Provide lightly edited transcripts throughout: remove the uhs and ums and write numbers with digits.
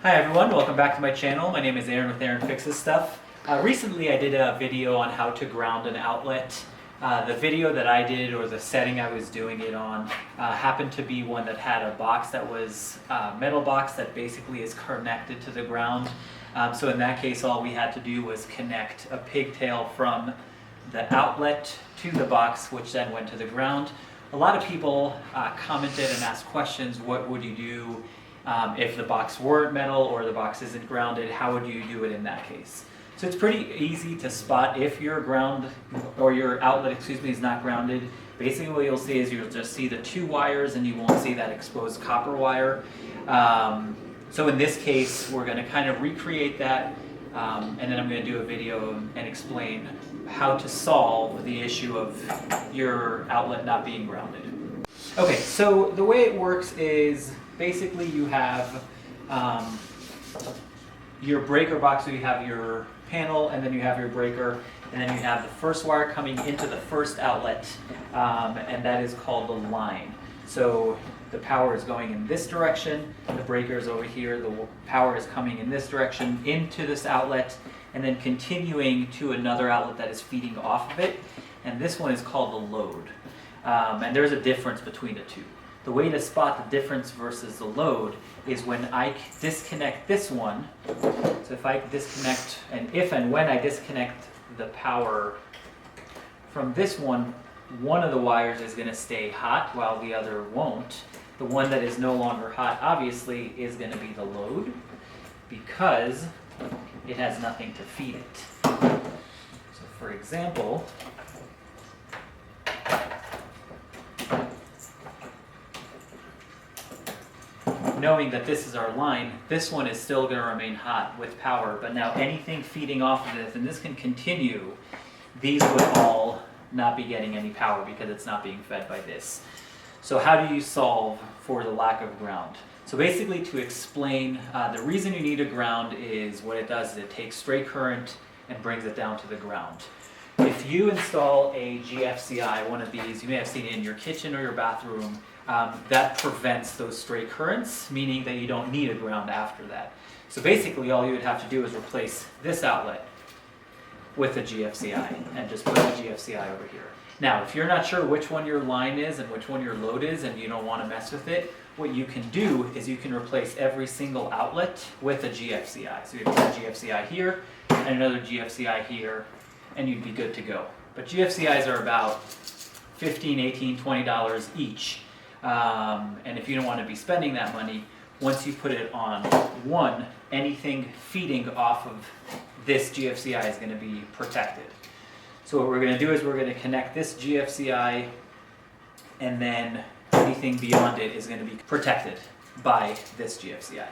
Hi everyone, welcome back to my channel. My name is Aaron with Aaron Fixes Stuff. Recently I did a video on how to ground an outlet. The video that I did, or the setting I was doing it on, happened to be one that had a box that was a metal box that basically is connected to the ground. So in that case all we had to do was connect a pigtail from the outlet to the box, which then went to the ground. A lot of people commented and asked questions. What would you do if the box weren't metal or the box isn't grounded? How would you do it in that case? So it's pretty easy to spot if your ground or your outlet, is not grounded. Basically what you'll see is you'll just see the two wires and you won't see that exposed copper wire. So in this case we're going to kind of recreate that and then I'm going to do a video and explain how to solve the issue of your outlet not being grounded. Okay, so the way it works is basically you have your breaker box, so you have your panel and then you have your breaker, and then you have the first wire coming into the first outlet, and that is called the line. So the power is going in this direction, the breaker is over here, the power is coming in this direction into this outlet and then continuing to another outlet that is feeding off of it, and this one is called the load. And there's a difference between the two. The way to spot the difference versus the load is when I disconnect this one. So if I disconnect, and if and when I disconnect the power from this one, one of the wires is going to stay hot while the other won't. The one that is no longer hot, obviously, is going to be the load because it has nothing to feed it. So for example, knowing that this is our line, this one is still going to remain hot with power, but now anything feeding off of this, and this can continue, these would all not be getting any power because it's not being fed by this. So how do you solve for the lack of ground? So basically, to explain, the reason you need a ground is what it does is it takes straight current and brings it down to the ground. If you install a GFCI, one of these, you may have seen it in your kitchen or your bathroom, that prevents those stray currents, meaning that you don't need a ground after that. So basically all you would have to do is replace this outlet with a GFCI and just put the GFCI over here. Now if you're not sure which one your line is and which one your load is and you don't want to mess with it, what you can do is you can replace every single outlet with a GFCI. So you have a GFCI here and another GFCI here, and you'd be good to go. But GFCIs are about $15, $18, $20 each. And if you don't want to be spending that money, once you put it on one, anything feeding off of this GFCI is going to be protected. So what we're going to do is we're going to connect this GFCI, and then anything beyond it is going to be protected by this GFCI.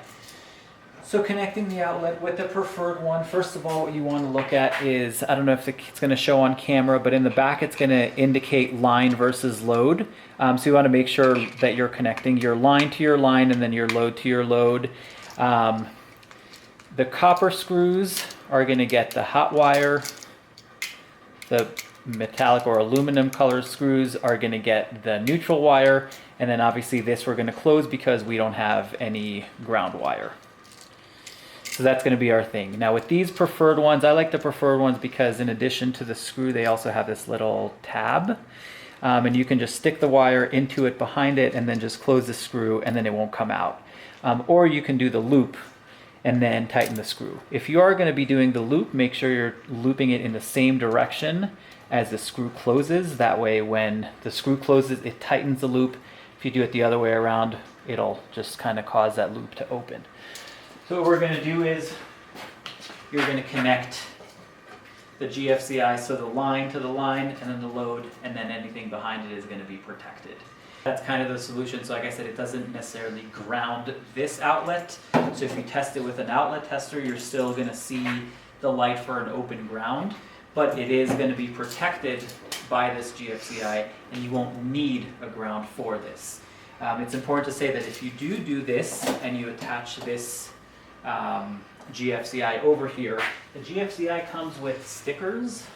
So connecting the outlet with the preferred one, first of all what you want to look at is, I don't know if it's going to show on camera, but in the back it's going to indicate line versus load. So you want to make sure that you're connecting your line to your line and then your load to your load. The copper screws are going to get the hot wire. The metallic or aluminum color screws are going to get the neutral wire. And then obviously this we're going to close because we don't have any ground wire. So that's going to be our thing. Now with these preferred ones, I like the preferred ones because in addition to the screw, they also have this little tab. And you can just stick the wire into it behind it and then just close the screw and then it won't come out. Or you can do the loop and then tighten the screw. If you are going to be doing the loop, make sure you're looping it in the same direction as the screw closes. That way when the screw closes, it tightens the loop. If you do it the other way around, it'll just kind of cause that loop to open. So what we're going to do is you're going to connect the GFCI, so the line to the line and then the load, and then anything behind it is going to be protected. That's kind of the solution. So like I said, it doesn't necessarily ground this outlet. So if you test it with an outlet tester, you're still going to see the light for an open ground, but it is going to be protected by this GFCI and you won't need a ground for this. It's important to say that if you do this and you attach this GFCI over here, the GFCI comes with stickers.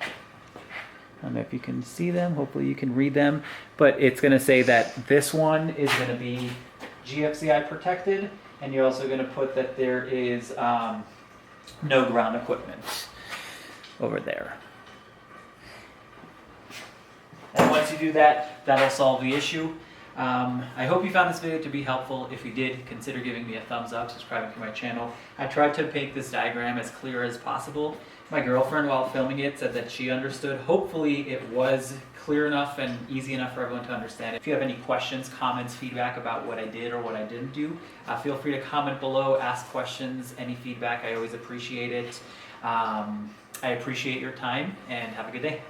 I don't know if you can see them, hopefully you can read them, but it's going to say that this one is going to be GFCI protected, and you're also going to put that there is no ground equipment over there. And once you do that, that'll solve the issue. I hope you found this video to be helpful. If you did, consider giving me a thumbs up, subscribing to my channel. I tried to make this diagram as clear as possible. My girlfriend, while filming it, said that she understood. Hopefully it was clear enough and easy enough for everyone to understand. If you have any questions, comments, feedback about what I did or what I didn't do, feel free to comment below, ask questions, any feedback. I always appreciate it. I appreciate your time, and have a good day.